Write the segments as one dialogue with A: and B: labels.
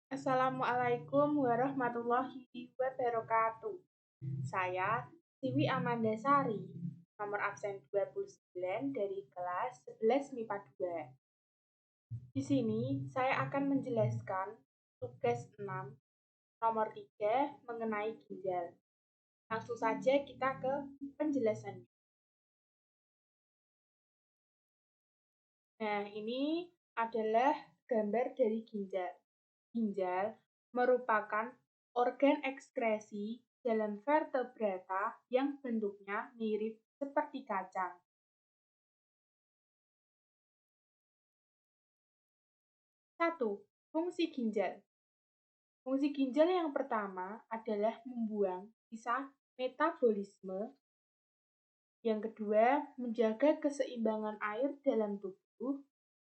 A: Assalamualaikum warahmatullahi wabarakatuh. Saya Siwi Amanda Sari, nomor absen 29 dari kelas 11 MIPA 2. Di sini saya akan menjelaskan tugas 6 nomor 3 mengenai ginjal. Langsung saja kita ke penjelasannya. Nah, ini adalah gambar dari ginjal. Ginjal merupakan organ ekskresi dalam vertebrata yang bentuknya mirip seperti kacang. 1. Fungsi ginjal. Fungsi ginjal yang pertama adalah membuang sisa metabolisme. Yang kedua, menjaga keseimbangan air dalam tubuh.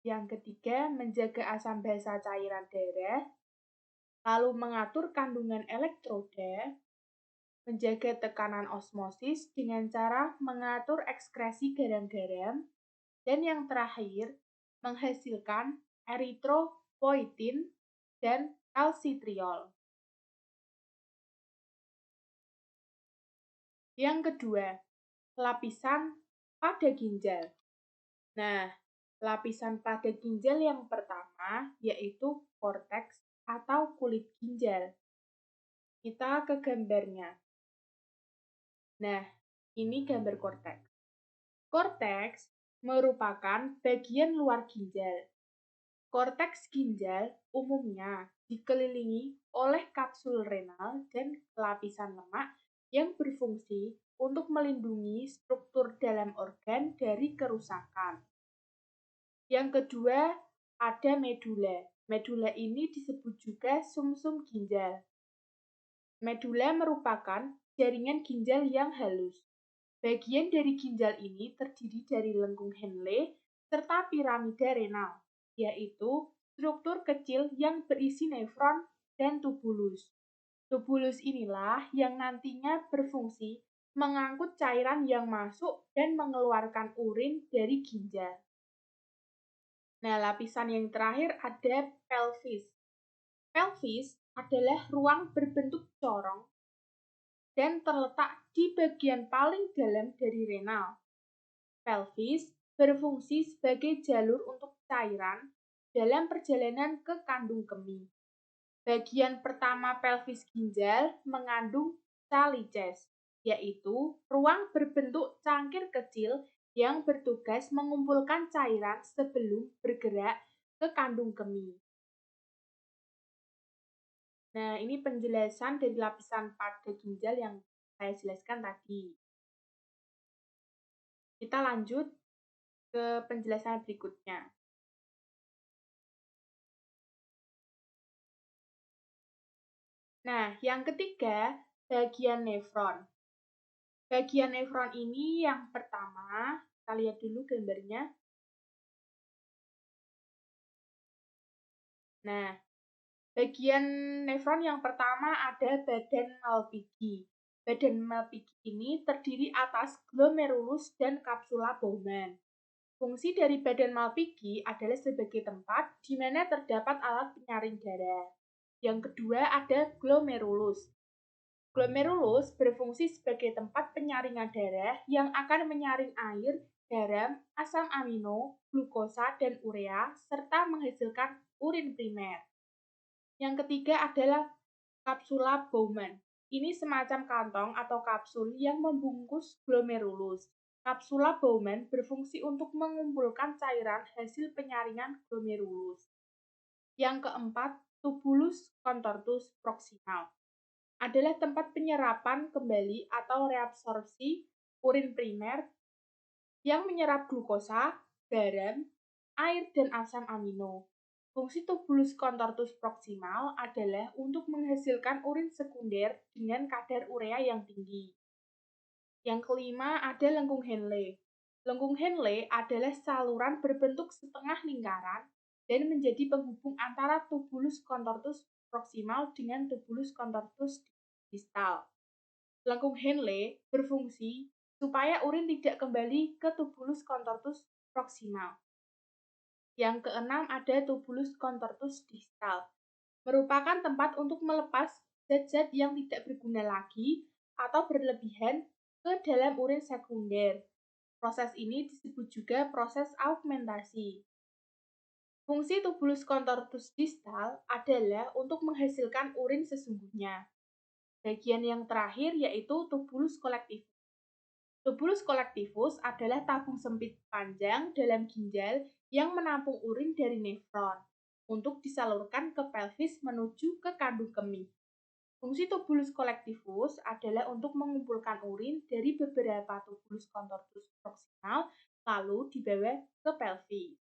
A: Yang ketiga, menjaga asam basa cairan darah. Lalu mengatur kandungan elektroda. Menjaga tekanan osmosis dengan cara mengatur ekskresi garam-garam. Dan yang terakhir, menghasilkan eritropoietin dan kalsitriol. Yang kedua, lapisan pada ginjal. Nah, lapisan pada ginjal yang pertama yaitu korteks atau kulit ginjal. Kita ke gambarnya. Nah, ini gambar korteks. Korteks merupakan bagian luar ginjal. Korteks ginjal umumnya dikelilingi oleh kapsul renal dan lapisan lemak yang berfungsi untuk melindungi struktur dalam organ dari kerusakan. Yang kedua, ada medula. Medula ini disebut juga sumsum ginjal. Medula merupakan jaringan ginjal yang halus. Bagian dari ginjal ini terdiri dari lengkung Henle serta piramida renal, yaitu struktur kecil yang berisi nefron dan tubulus. Tubulus inilah yang nantinya berfungsi mengangkut cairan yang masuk dan mengeluarkan urin dari ginjal. Nah, lapisan yang terakhir ada pelvis. Pelvis adalah ruang berbentuk corong dan terletak di bagian paling dalam dari renal. Pelvis berfungsi sebagai jalur untuk cairan dalam perjalanan ke kandung kemih. Bagian pertama pelvis ginjal mengandung salices, yaitu ruang berbentuk cangkir kecil yang bertugas mengumpulkan cairan sebelum bergerak ke kandung kemih. Nah, ini penjelasan dari lapisan pada ginjal yang saya jelaskan tadi. Kita lanjut ke penjelasan berikutnya. Nah, yang ketiga, bagian nefron. Bagian nefron ini yang pertama, kita lihat dulu gambarnya. Nah, bagian nefron yang pertama ada badan Malpighi. Badan Malpighi ini terdiri atas glomerulus dan kapsula Bowman. Fungsi dari badan Malpighi adalah sebagai tempat di mana terdapat alat penyaring darah. Yang kedua ada glomerulus. Glomerulus berfungsi sebagai tempat penyaringan darah yang akan menyaring air, garam, asam amino, glukosa, dan urea, serta menghasilkan urin primer. Yang ketiga adalah kapsula Bowman. Ini semacam kantong atau kapsul yang membungkus glomerulus. Kapsula Bowman berfungsi untuk mengumpulkan cairan hasil penyaringan glomerulus. Yang keempat, tubulus contortus proximal adalah tempat penyerapan kembali atau reabsorpsi urin primer yang menyerap glukosa, garam, air, dan asam amino. Fungsi tubulus contortus proximal adalah untuk menghasilkan urin sekunder dengan kadar urea yang tinggi. Yang kelima ada lengkung Henle. Lengkung Henle adalah saluran berbentuk setengah lingkaran dan menjadi penghubung antara tubulus contortus proximal dengan tubulus contortus distal. Lengkung Henle berfungsi supaya urin tidak kembali ke tubulus contortus proximal. Yang keenam ada tubulus contortus distal. merupakan tempat untuk melepas zat-zat yang tidak berguna lagi atau berlebihan ke dalam urin sekunder. Proses ini disebut juga proses augmentasi. Fungsi tubulus contortus distal adalah untuk menghasilkan urin sesungguhnya. Bagian yang terakhir yaitu tubulus collectivus. Tubulus collectivus adalah tabung sempit panjang dalam ginjal yang menampung urin dari nefron untuk disalurkan ke pelvis menuju ke kandung kemih. Fungsi tubulus collectivus adalah untuk mengumpulkan urin dari beberapa tubulus contortus proximal lalu dibawa ke pelvis.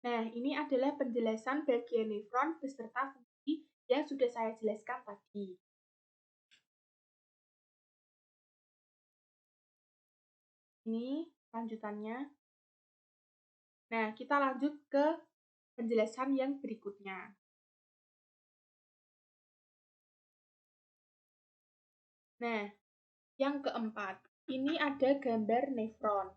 A: Nah, ini adalah penjelasan bagian nefron beserta fungsi yang sudah saya jelaskan tadi. Ini lanjutannya. Nah, kita lanjut ke penjelasan yang berikutnya. Nah, yang keempat, ini ada gambar nefron.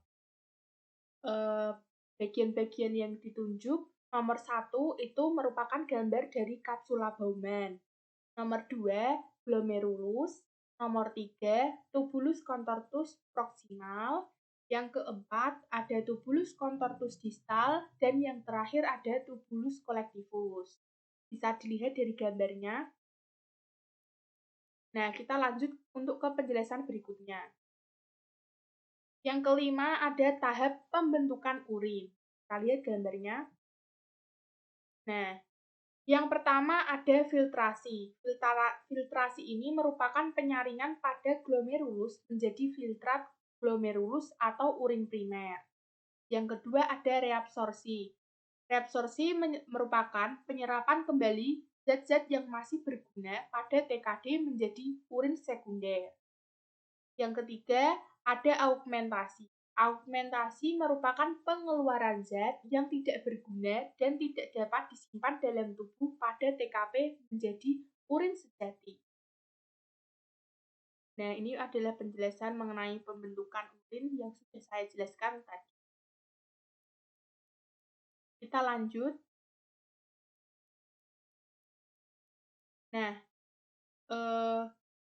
A: Bagian-bagian yang ditunjuk, nomor 1 itu merupakan gambar dari kapsula Bowman. Nomor 2, glomerulus. Nomor 3, tubulus contortus proximal. Yang keempat, ada tubulus contortus distal. Dan yang terakhir ada tubulus collectivus. Bisa dilihat dari gambarnya. Nah, kita lanjut untuk ke penjelasan berikutnya. Yang kelima ada tahap pembentukan urin. Kita lihat gambarnya. Nah, yang pertama ada filtrasi. Filtrasi ini merupakan penyaringan pada glomerulus menjadi filtrat glomerulus atau urin primer. Yang kedua ada reabsorpsi. Reabsorpsi merupakan penyerapan kembali zat-zat yang masih berguna pada TKD menjadi urin sekunder. Yang ketiga, ada augmentasi. Augmentasi merupakan pengeluaran zat yang tidak berguna dan tidak dapat disimpan dalam tubuh pada TKP menjadi urin sejati. Nah, ini adalah penjelasan mengenai pembentukan urin yang sudah saya jelaskan tadi. Kita lanjut. Nah,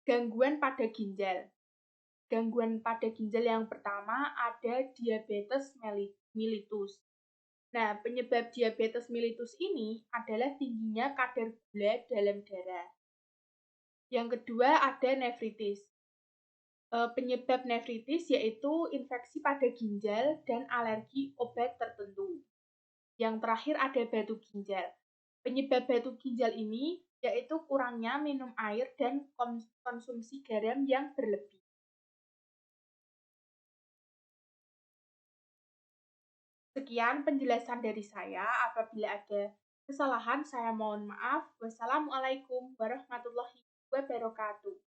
A: gangguan pada ginjal. Gangguan pada ginjal yang pertama ada diabetes mellitus. Nah, penyebab diabetes mellitus ini adalah tingginya kadar gula dalam darah. Yang kedua ada nefritis. Penyebab nefritis yaitu infeksi pada ginjal dan alergi obat tertentu. Yang terakhir ada batu ginjal. Penyebab batu ginjal ini yaitu kurangnya minum air dan konsumsi garam yang berlebih. Sekian penjelasan dari saya. Apabila ada kesalahan, saya mohon maaf. Wassalamualaikum warahmatullahi wabarakatuh.